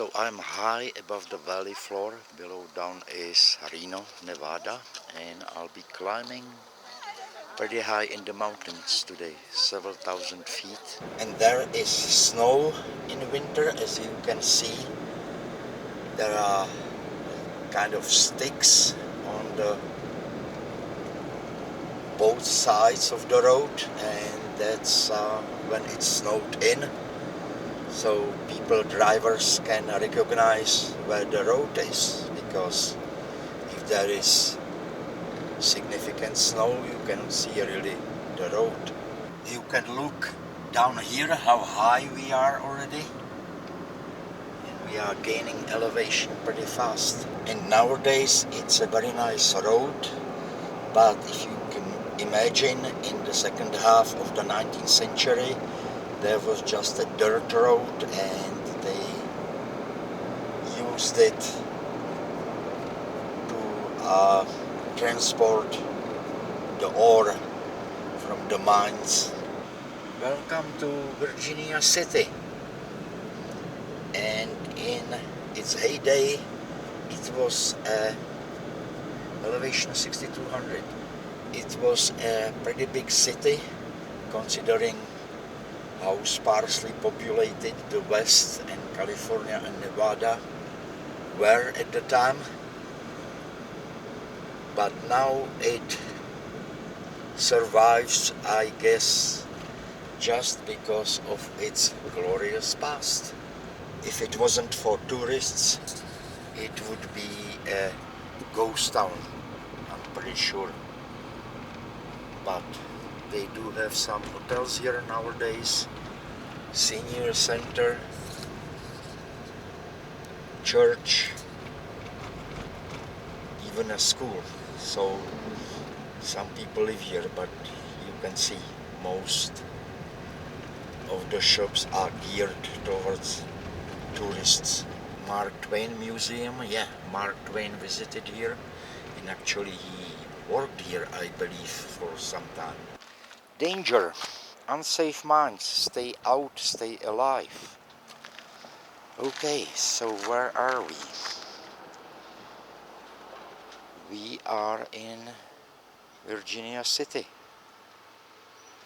So I'm high above the valley floor, below down is Reno, Nevada, and I'll be climbing pretty high in the mountains today, several thousand feet. And there is snow in winter, as you can see. There are kind of sticks on the both sides of the road, and that's when it's snowed in. So people, drivers can recognize where the road is, because if there is significant snow, you cannot see really the road. You can look down here how high we are already, and we are gaining elevation pretty fast. And nowadays it's a very nice road, but if you can imagine, in the second half of the 19th century there was just a dirt road, and they used it to transport the ore from the mines. Welcome to Virginia City, and in its heyday it was elevation 6200. It was a pretty big city, considering how sparsely populated the West and California and Nevada were at the time. But now it survives, I guess, just because of its glorious past. If it wasn't for tourists, it would be a ghost town, I'm pretty sure. But they do have some hotels here nowadays, senior center, church, even a school. So some people live here, but you can see most of the shops are geared towards tourists. Mark Twain Museum, yeah, Mark Twain visited here, and actually he worked here, I believe, for some time. Danger, unsafe minds, stay out, stay alive. Okay, so where are we? We are in Virginia City.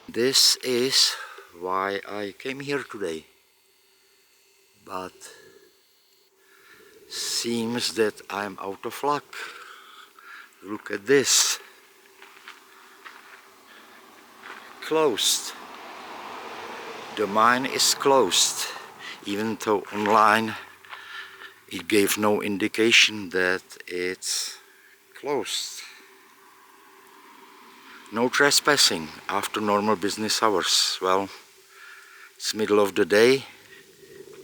This is why I came here today, but seems that I'm out of luck. Look at this. Closed. The mine is closed, even though online it gave no indication that it's closed. No trespassing after normal business hours. Well, it's middle of the day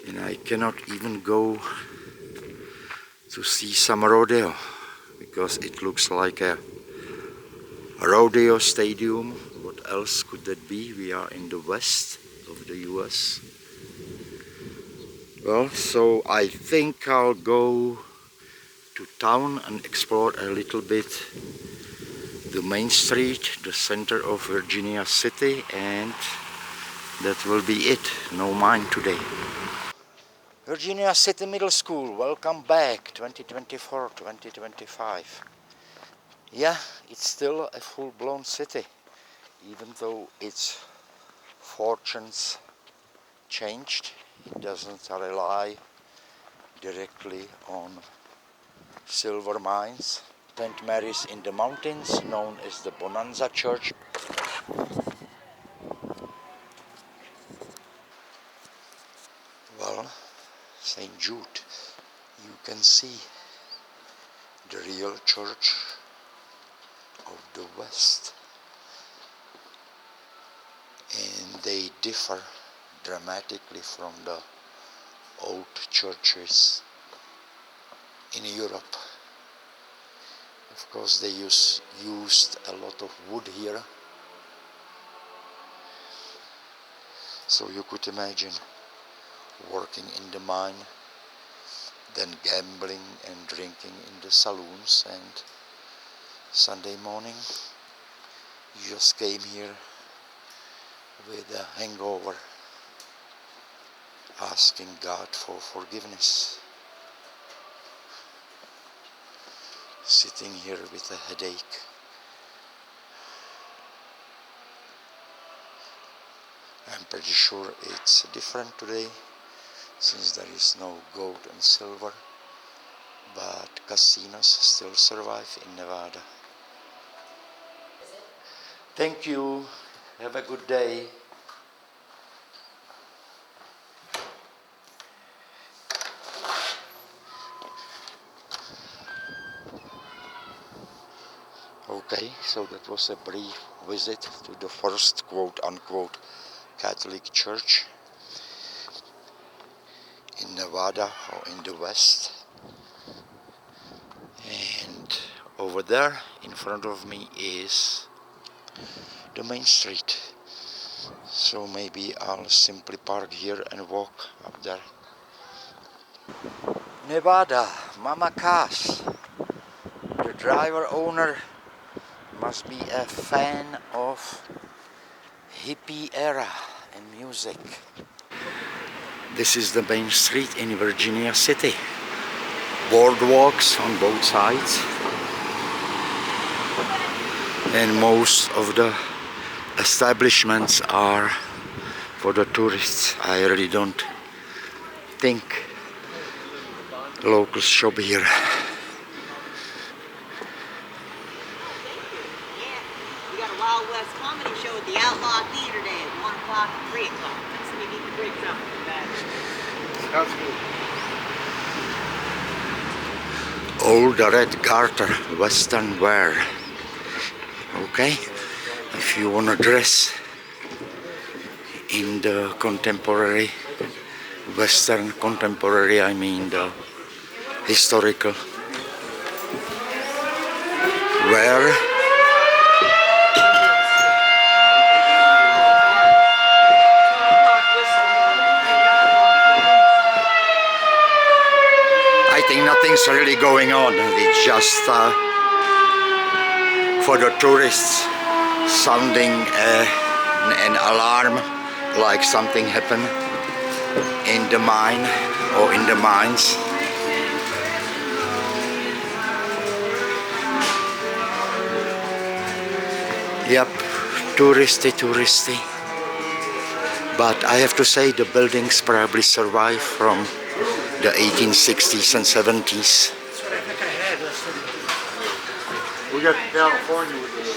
and I cannot even go to see some rodeo, because it looks like a rodeo stadium. What else could that be? We are in the west of the US. Well, so I think I'll go to town and explore a little bit the main street, the center of Virginia City, and that will be it. No mine today. Virginia City Middle School, welcome back, 2024-2025. Yeah, it's still a full-blown city, even though its fortunes changed. It doesn't rely directly on silver mines. St. Mary's in the mountains, known as the Bonanza Church. Well, St. Jude, you can see the real church of the West, and they differ dramatically from the old churches in Europe. Of course, they used a lot of wood here, so you could imagine working in the mine, then gambling and drinking in the saloons, and Sunday morning you just came here with a hangover. asking God for forgiveness. Sitting here with a headache. I'm pretty sure it's different today, since there is no gold and silver, but casinos still survive in Nevada. Thank you. Have a good day. Okay, so that was a brief visit to the first quote-unquote Catholic church in Nevada or in the West. And over there in front of me is the main street. So maybe I'll simply park here and walk up there. Nevada, Mama Cass. The driver owner must be a fan of hippie era and music. This is the main street in Virginia City. Boardwalks on both sides. And most of the establishments are for the tourists. I really don't think locals shop here. Wild West Comedy Show at the Outlaw Theater today at 1 o'clock and 3 o'clock. So we need to break something back. Sounds good. Old Red Garter Western wear. Okay, if you want to dress in the contemporary Western contemporary, I mean the historical wear. I think nothing's really going on. It's just for the tourists sounding an alarm, like something happened in the mine or in the mines. Yep, touristy. But I have to say the buildings probably survive from the 1860s and 70s. We got California with this.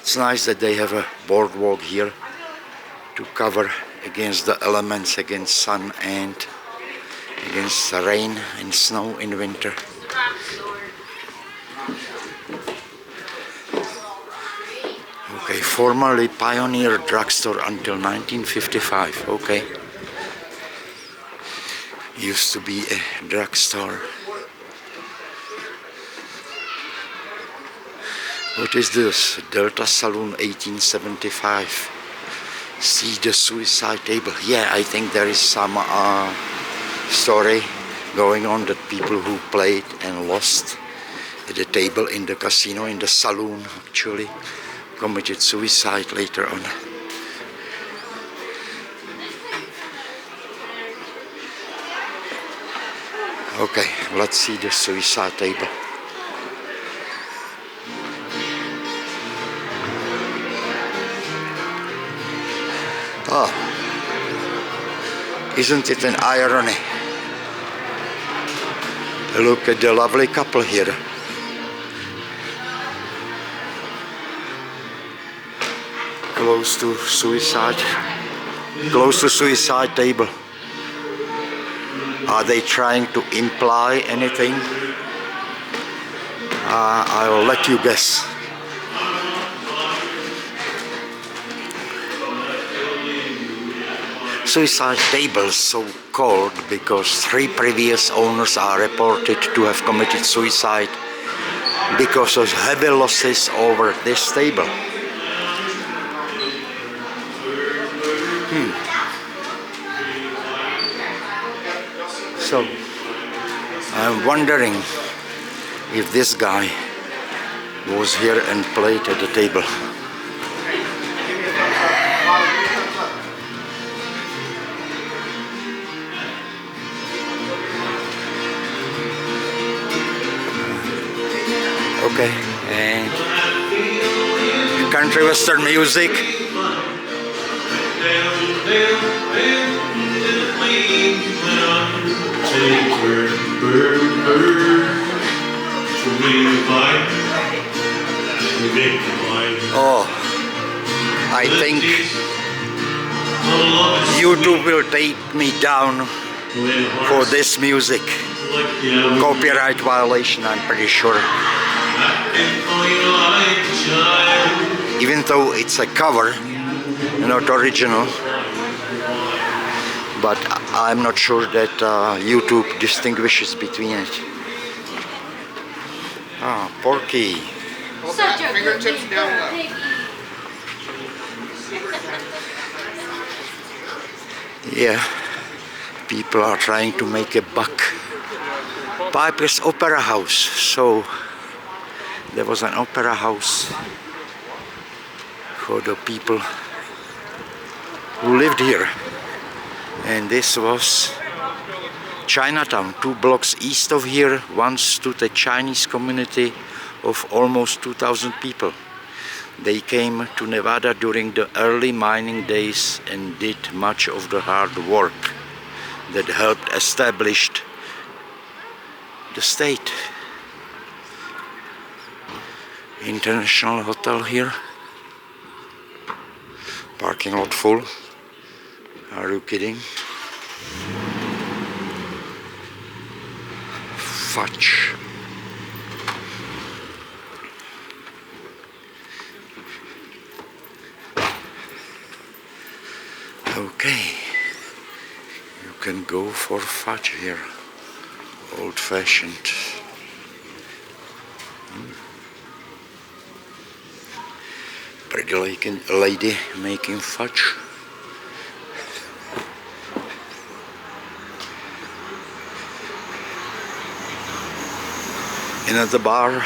It's nice that they have a boardwalk here to cover against the elements, against sun and against the rain and snow in winter. Okay, formerly Pioneer Drugstore until 1955, okay. Used to be a drugstore. What is this? Delta Saloon 1875. See the suicide table. Yeah, I think there is some story going on that people who played and lost at the table in the casino, in the saloon actually, committed suicide later on. Okay, let's see the suicide table. Oh, isn't it an irony? Look at the lovely couple here. Close to suicide table. Are they trying to imply anything? I'll let you guess. Suicide table, so called because 3 previous owners are reported to have committed suicide because of heavy losses over this table. So I'm wondering if this guy was here and played at the table. Okay, and country western music. Oh, I think YouTube will take me down for this music. Copyright violation, I'm pretty sure. Even though it's a cover, not original, but I'm not sure that YouTube distinguishes between it. Ah, Porky. Such a Fingertips down low. piggy. Yeah, people are trying to make a buck. Piper's Opera House. So there was an opera house for the people who lived here, and this was Chinatown. 2 blocks east of here once stood a Chinese community of almost 2,000 people. They came to Nevada during the early mining days and did much of the hard work that helped establish the state. International hotel here. Parking lot full. Are you kidding? Fudge. Okay, you can go for fudge here, old-fashioned. Pretty like a lady making fudge. Another bar,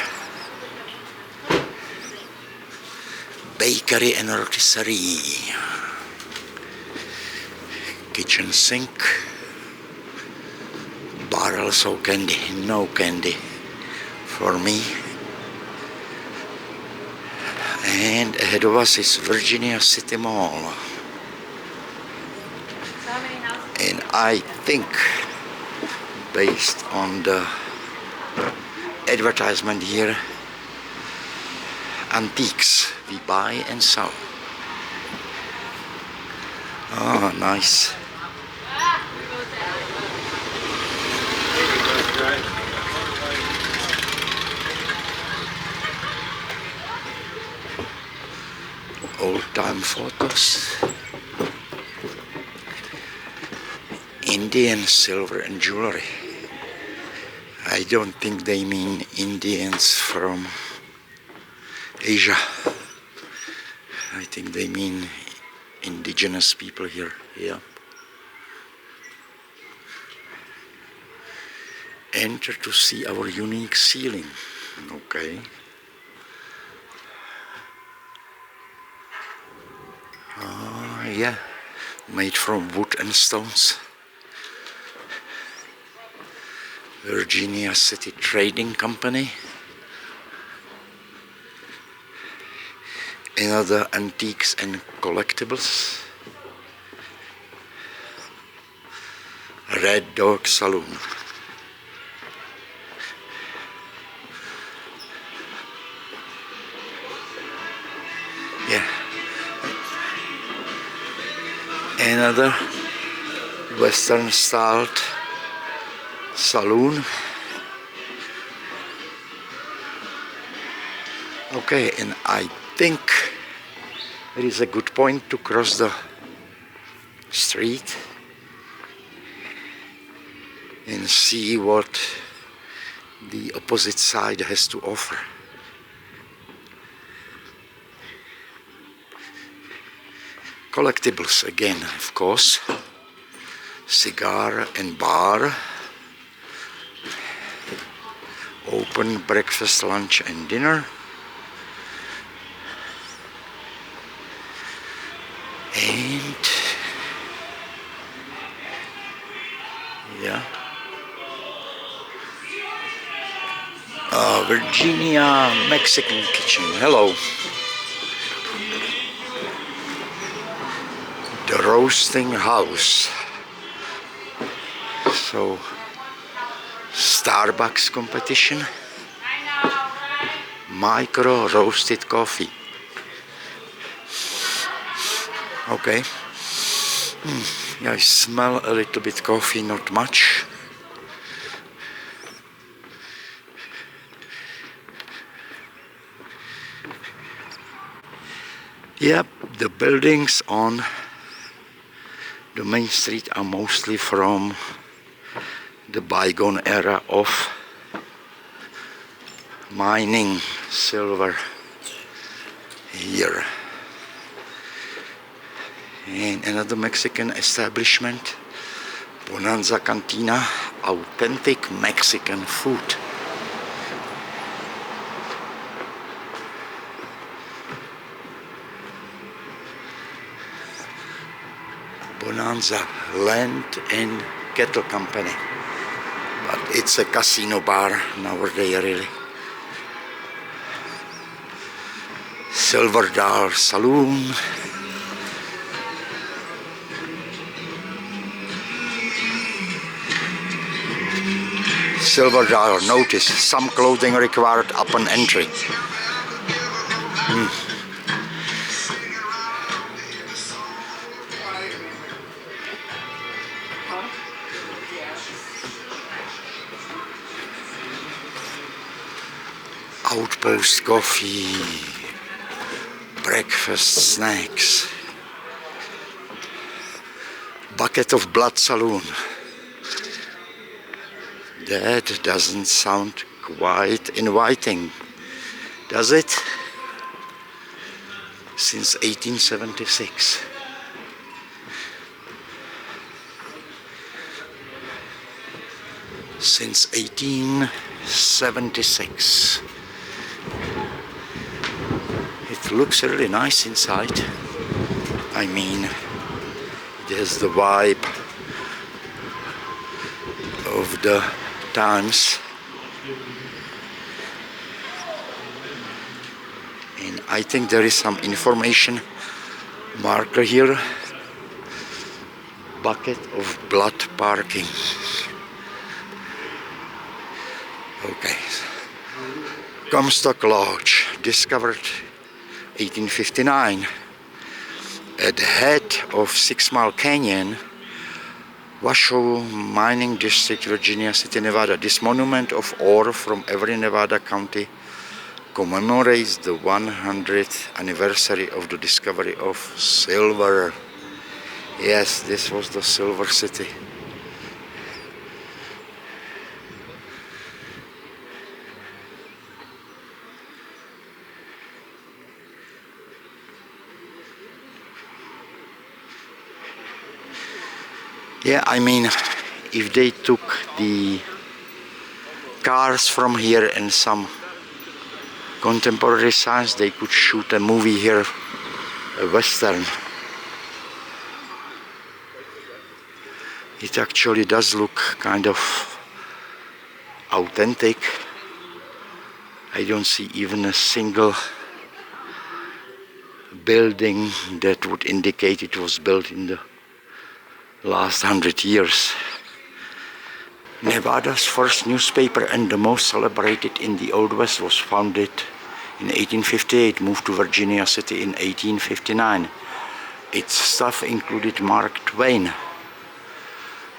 bakery and rotisserie. Kitchen sink, barrels of candy, no candy for me. And ahead of us is Virginia City Mall. And I think, based on the advertisement here, antiques we buy and sell. Oh, nice. Old-time photos. Indian silver and jewelry. I don't think they mean Indians from Asia. I think they mean indigenous people here. Yeah. Enter to see our unique ceiling. Okay. Yeah, made from wood and stones. Virginia City Trading Company. Another antiques and collectibles. Red Dog Saloon. Yeah. Another Western styled saloon. Okay, and I think it is a good point to cross the street and see what the opposite side has to offer. Collectibles again, of course. Cigar and bar. Open breakfast, lunch and dinner. And yeah. Virginia Mexican kitchen. Hello. The roasting house. So, Starbucks competition. Micro roasted coffee. Okay. Yeah, I smell a little bit coffee, not much. Yep, the buildings on the main street are mostly from the bygone era of mining silver here. And another Mexican establishment, Bonanza Cantina, authentic Mexican food. Bonanza Land and Cattle Company, but it's a casino bar nowadays really. Silver Dollar Saloon. Silver Dollar notice, some clothing required upon entry. Outpost coffee, breakfast snacks, bucket of blood saloon. That doesn't sound quite inviting, does it? Since 1876. Since 1876. It looks really nice inside. I mean, there's the vibe of the times. And I think there is some information marker here. Bucket of blood parking. Okay. Comstock Lodge, discovered 1859. At the head of 6 Mile Canyon, Washoe Mining District, Virginia City, Nevada. This monument of ore from every Nevada county commemorates the 100th anniversary of the discovery of silver. Yes, this was the Silver City. Yeah, I mean, if they took the cars from here and some contemporary science, they could shoot a movie here, a western. It actually does look kind of authentic. I don't see even a single building that would indicate it was built in the last 100 years. Nevada's first newspaper and the most celebrated in the Old West was founded in 1858, moved to Virginia City in 1859. Its staff included Mark Twain.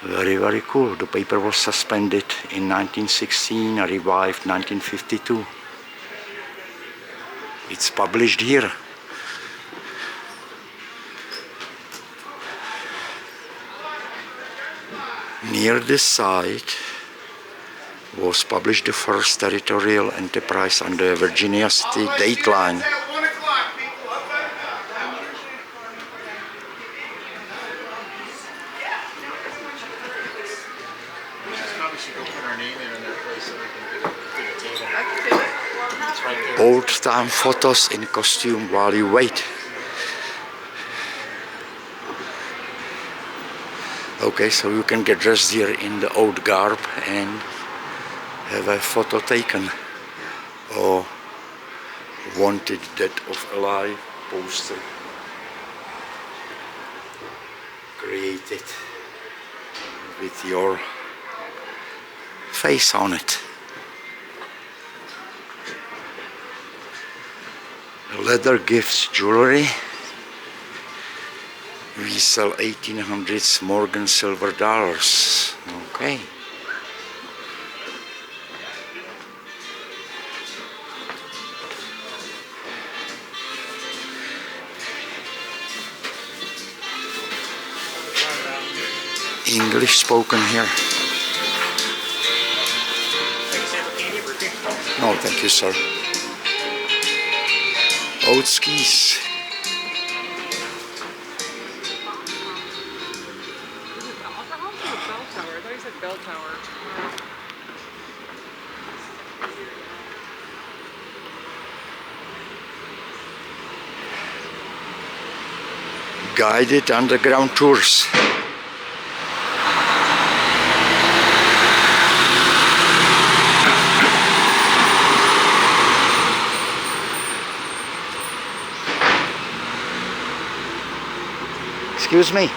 Very, very cool. The paper was suspended in 1916, revived 1952. It's published here. Near this site was published the first territorial enterprise under Virginia City dateline. Old-time photos in costume while you wait. Okay, so you can get dressed here in the old garb and have a photo taken. or wanted dead or alive poster created with your face on it. Leather gifts, jewelry. We sell 1800s Morgan silver dollars. Okay. English spoken here. No, thank you, sir. Old skis. Bell tower. Guided underground tours. Excuse me,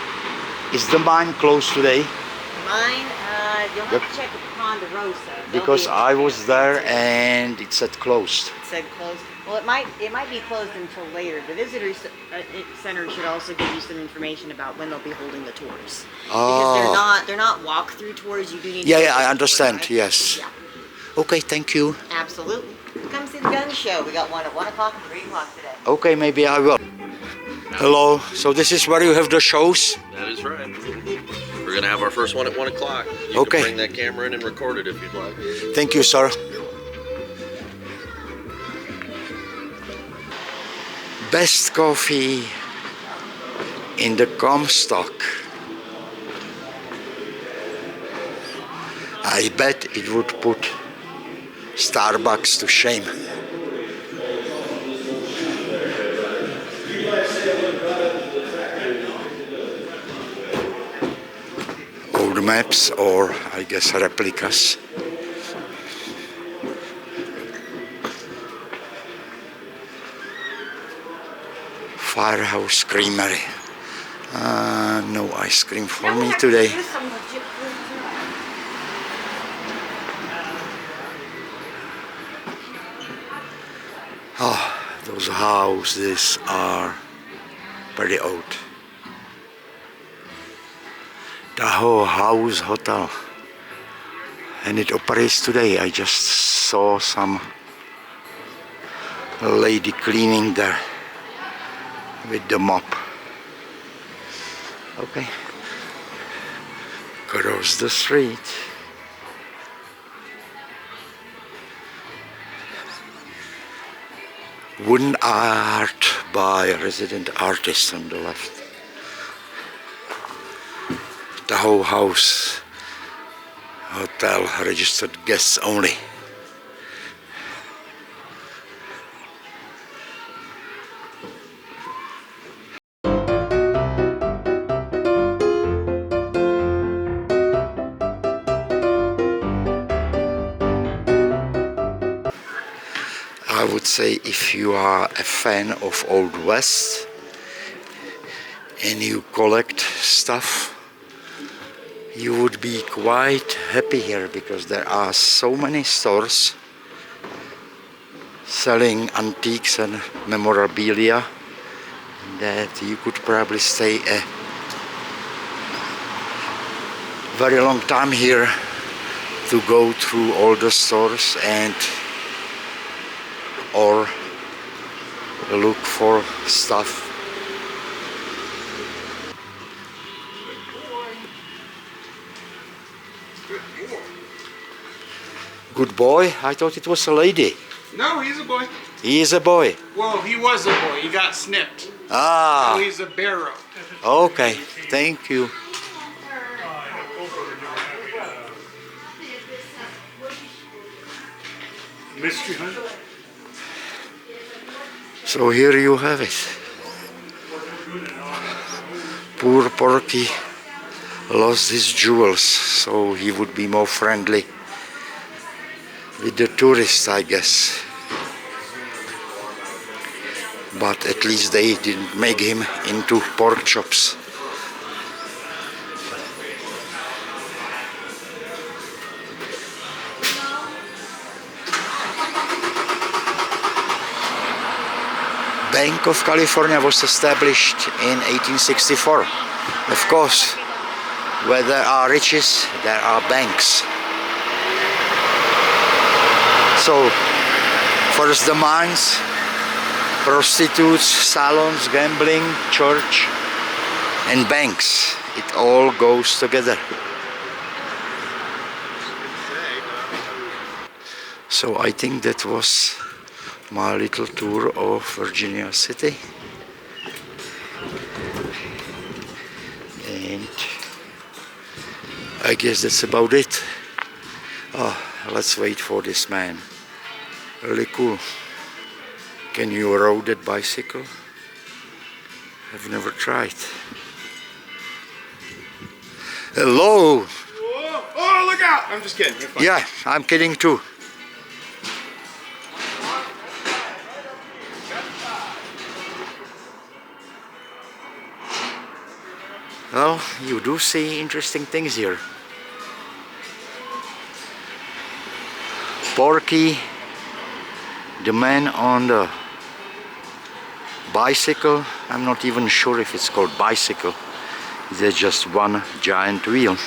is the mine closed today? Mine, you'll have to check with Ponderosa. Because I was there and it said closed. It said closed. Well, it might be closed until later. The visitor center should also give you some information about when they'll be holding the tours. Because they're not walk-through tours. You do need. Yeah, I understand. Tour, right? Yes. Yeah. Okay, thank you. Absolutely. Come see the gun show. We got one at 1 o'clock and 3 o'clock today. Okay, maybe I will. Hello. So this is where you have the shows? That is right. We're gonna have our first one at 1 o'clock. You Okay. can bring that camera in and record it if you'd like. Thank you, sir. Best coffee in the Comstock. I bet it would put Starbucks to shame. Old maps, or I guess replicas. Firehouse Creamery. No ice cream for me today. Oh, those houses are very old. The whole house hotel, and it operates today. I just saw some lady cleaning there with the mop. Okay, cross the street. Wooden art by a resident artist on the left. The whole house hotel registered guests only. I would say if you are a fan of Old West and you collect stuff, you would be quite happy here, because there are so many stores selling antiques and memorabilia that you could probably stay a very long time here to go through all the stores and or look for stuff. Good boy? I thought it was a lady. No, he's a boy. He is a boy. Well, he was a boy. He got snipped. Ah, Now he's a barrow. okay. Thank you. Mystery hunt. So here you have it. Poor Porky lost his jewels, so he would be more friendly with the tourists, I guess. but at least they didn't make him into pork chops. Bank of California was established in 1864. Of course, where there are riches, there are banks. So, first the mines, prostitutes, salons, gambling, church, and banks. It all goes together. So I think that was my little tour of Virginia City. And I guess that's about it. Oh, let's wait for this man. Really cool. Can you row that bicycle? I've never tried. Hello! Whoa. Oh, look out! I'm just kidding. You're fine. Yeah, I'm kidding too. Well, you do see interesting things here. Porky, the man on the bicycle, I'm not even sure if it's called bicycle. There's just one giant wheel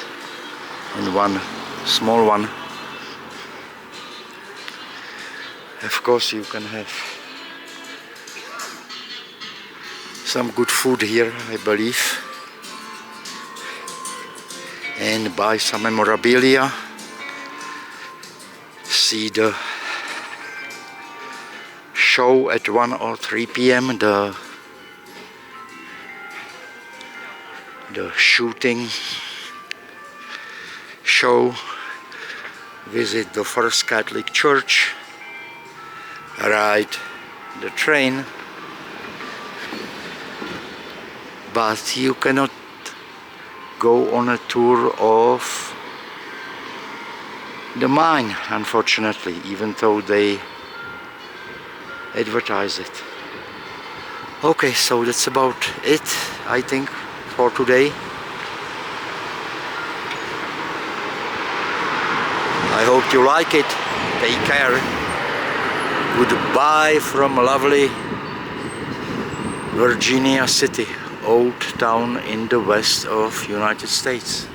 and one small one. Of course you can have some good food here, I believe, and buy some memorabilia. See the show at 1 or 3 p.m. The shooting show. Visit the First Catholic Church. Ride the train. But you cannot go on a tour of the mine, unfortunately, even though they advertise it. Okay, so that's about it, I think, for today. I hope you like it. Take care. Goodbye from lovely Virginia City, old town in the west of United States.